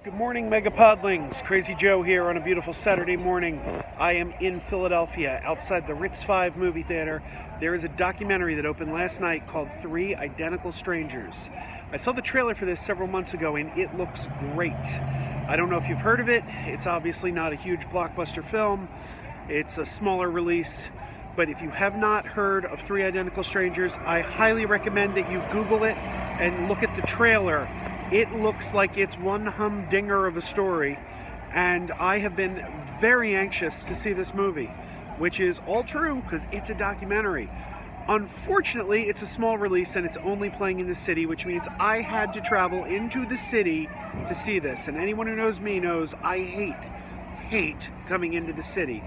Good morning, Megapodlings. Crazy Joe here on a beautiful Saturday morning. I am in Philadelphia, outside the Ritz 5 movie theater. There is a documentary that opened last night called Three Identical Strangers. I saw the trailer for this several months ago, and it looks great. I don't know if you've heard of it. It's obviously not a huge blockbuster film. It's a smaller release. But if you have not heard of Three Identical Strangers, I highly recommend that you Google it and look at the trailer. It looks like it's one humdinger of a story, and I have been very anxious to see this movie, which is all true because it's a documentary. Unfortunately, it's a small release and it's only playing in the city, which means I had to travel into the city to see this. And anyone who knows me knows I hate coming into the city.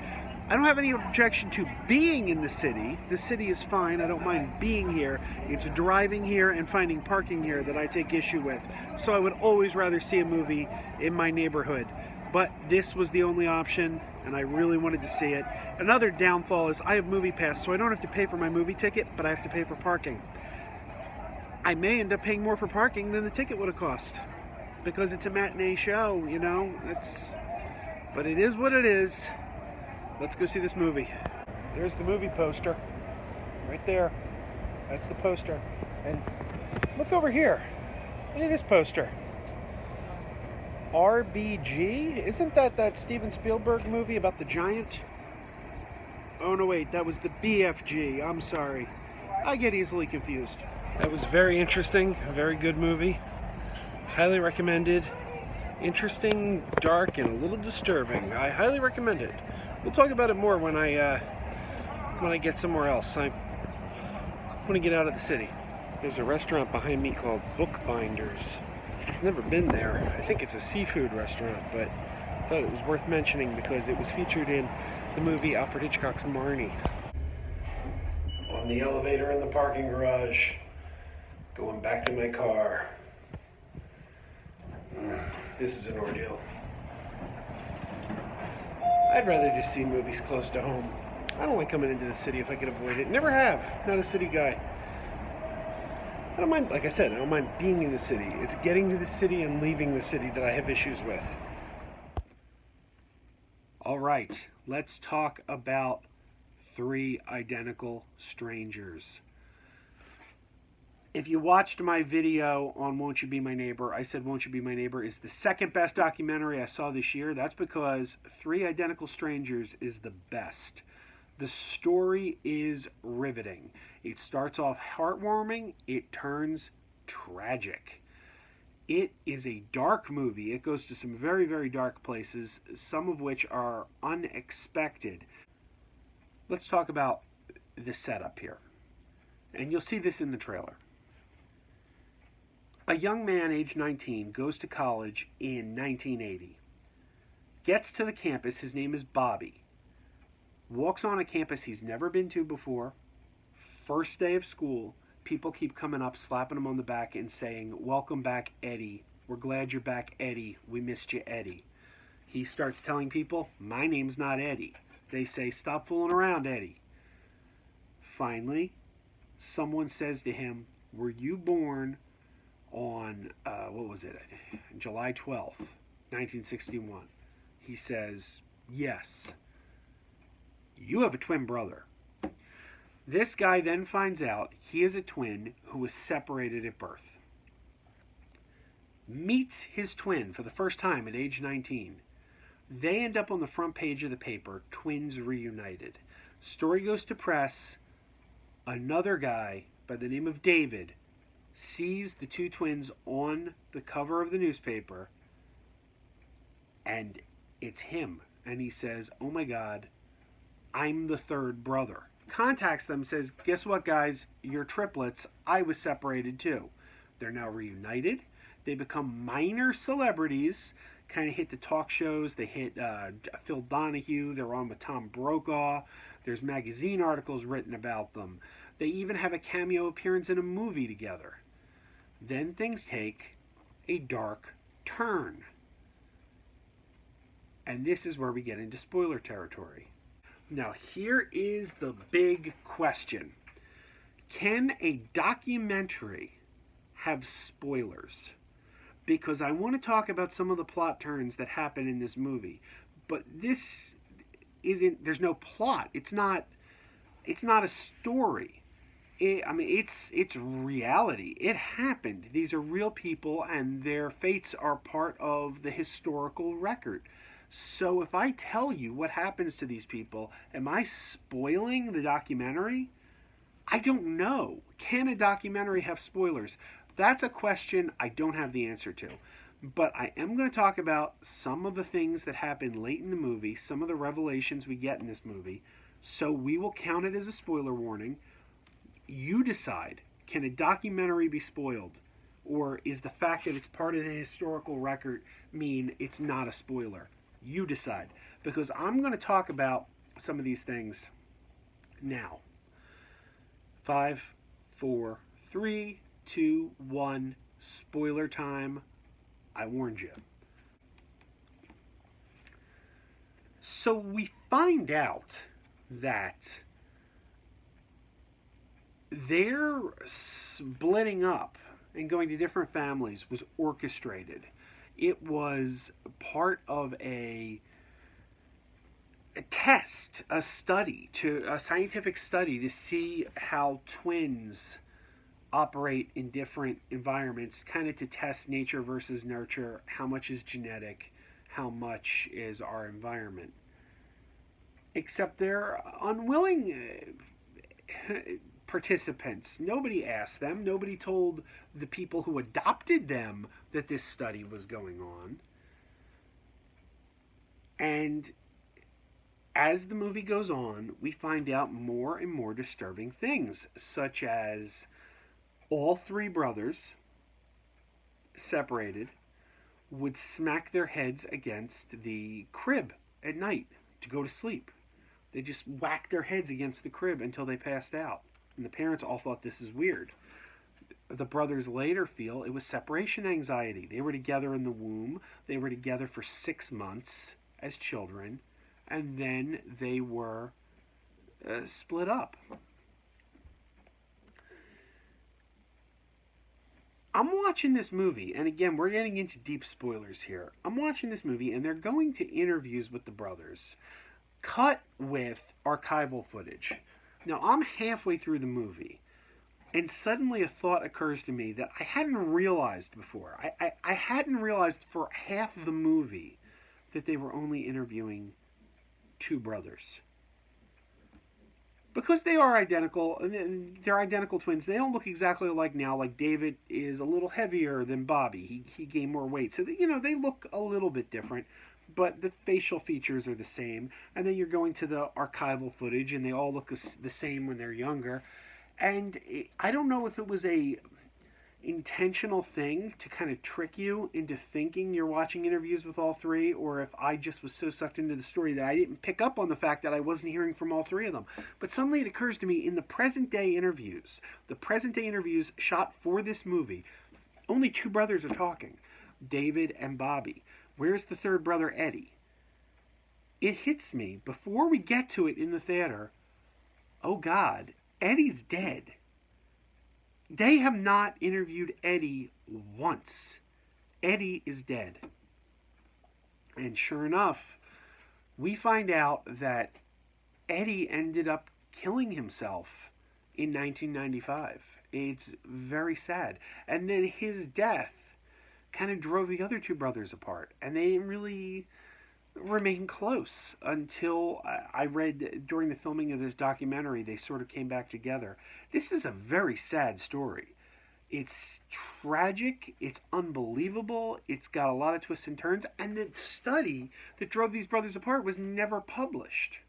I don't have any objection to being in the city. The city is fine. I don't mind being here. It's driving here and finding parking here that I take issue with. So I would always rather see a movie in my neighborhood. But this was the only option, and I really wanted to see it. Another downfall is I have MoviePass, so I don't have to pay for my movie ticket, but I have to pay for parking. I may end up paying more for parking than the ticket would have cost, because it's a matinee show, you know. But it is what it is. Let's go see this movie. There's the movie poster. Right there. That's the poster. And look over here. Look at this poster. RBG? Isn't that Steven Spielberg movie about the giant? Oh no, wait. That was the BFG. I'm sorry. I get easily confused. That was very interesting. A very good movie. Highly recommended. Interesting, dark, and a little disturbing. I highly recommend it. We'll talk about it more when I get somewhere else. I want to get out of the city. There's a restaurant behind me called Bookbinders. I've never been there. I think it's a seafood restaurant, but I thought it was worth mentioning because it was featured in the movie Alfred Hitchcock's Marnie. On the elevator in the parking garage, going back to my car. This is an ordeal. I'd rather just see movies close to home. I don't like coming into the city if I can avoid it. Never have. Not a city guy. I don't mind, like I said, I don't mind being in the city. It's getting to the city and leaving the city that I have issues with. All right, let's talk about Three Identical Strangers. If you watched my video on Won't You Be My Neighbor, I said Won't You Be My Neighbor is the second best documentary I saw this year. That's because Three Identical Strangers is the best. The story is riveting. It starts off heartwarming. It turns tragic. It is a dark movie. It goes to some very, very dark places, some of which are unexpected. Let's talk about the setup here. And you'll see this in the trailer. A young man, age 19, goes to college in 1980. Gets to the campus, his name is Bobby. Walks on a campus he's never been to before. First day of school, people keep coming up, slapping him on the back and saying, "Welcome back, Eddie. We're glad you're back, Eddie. We missed you, Eddie." He starts telling people, "My name's not Eddie." They say, "Stop fooling around, Eddie." Finally, someone says to him, "Were you born on, July 12th, 1961. He says, "Yes." "You have a twin brother." This guy then finds out he is a twin who was separated at birth. Meets his twin for the first time at age 19. They end up on the front page of the paper, twins reunited. Story goes to press. Another guy by the name of David sees the two twins on the cover of the newspaper, and it's him. And he says, "Oh my God, I'm the third brother." Contacts them, says, "Guess what, guys? You're triplets. I was separated too." They're now reunited. They become minor celebrities, kind of hit the talk shows. They hit Phil Donahue. They're on with Tom Brokaw. There's magazine articles written about them. They even have a cameo appearance in a movie together. Then things take a dark turn. And this is where we get into spoiler territory. Now, here is the big question. Can a documentary have spoilers? because I want to talk about some of the plot turns that happen in this movie. But this isn't. There's no plot. It's not. It's not a story. It's reality. It happened. These are real people, and their fates are part of the historical record. So if I tell you what happens to these people, am I spoiling the documentary? I don't know. Can a documentary have spoilers? That's a question I don't have the answer to. But I am going to talk about some of the things that happen late in the movie, some of the revelations we get in this movie. So we will count it as a spoiler warning. You decide, can a documentary be spoiled? Or is the fact that it's part of the historical record mean it's not a spoiler? You decide. Because I'm going to talk about some of these things now. 5, 4, 3, 2, 1. Spoiler time. I warned you. So we find out that their splitting up and going to different families was orchestrated. It was part of a test, a scientific study to see how twins operate in different environments, kind of to test nature versus nurture, how much is genetic, how much is our environment. Except they're unwilling participants. Nobody asked them. Nobody told the people who adopted them that this study was going on. And as the movie goes on, we find out more and more disturbing things, such as all three brothers, separated, would smack their heads against the crib at night to go to sleep. They just whacked their heads against the crib until they passed out. And the parents all thought this is weird. The brothers later feel it was separation anxiety. They were together in the womb. They were together for 6 months as children. And then they were split up. I'm watching this movie, and again, we're getting into deep spoilers here. I'm watching this movie, and they're going to interviews with the brothers, cut with archival footage. Now, I'm halfway through the movie, and suddenly a thought occurs to me that I hadn't realized before. I hadn't realized for half the movie that they were only interviewing 2 brothers. Because they are identical, they're identical twins. They don't look exactly alike now. Like David is a little heavier than Bobby. He gained more weight. So, they look a little bit different. But the facial features are the same. And then you're going to the archival footage, and they all look the same when they're younger. And I don't know if it was a intentional thing to kind of trick you into thinking you're watching interviews with all 3, or if I just was so sucked into the story that I didn't pick up on the fact that I wasn't hearing from all 3 of them. But suddenly it occurs to me, in the present day interviews shot for this movie, only 2 brothers are talking, David and Bobby. Where's the 3rd brother, Eddie? It hits me before we get to it in the theater. Oh God, Eddie's dead. They have not interviewed Eddie once. Eddie is dead. And sure enough, we find out that Eddie ended up killing himself in 1995. It's very sad. And then his death kind of drove the other 2 brothers apart. And they didn't really remain close until I read during the filming of this documentary, they sort of came back together. This is a very sad story. It's tragic, it's unbelievable, it's got a lot of twists and turns, and the study that drove these brothers apart was never published.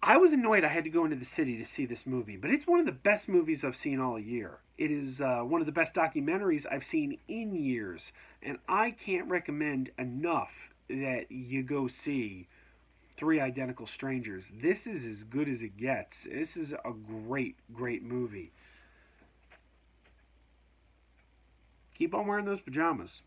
I was annoyed I had to go into the city to see this movie, but it's one of the best movies I've seen all year. It is one of the best documentaries I've seen in years, and I can't recommend enough that you go see 3 Identical Strangers. This is as good as it gets. This is a great, great movie. Keep on wearing those pajamas.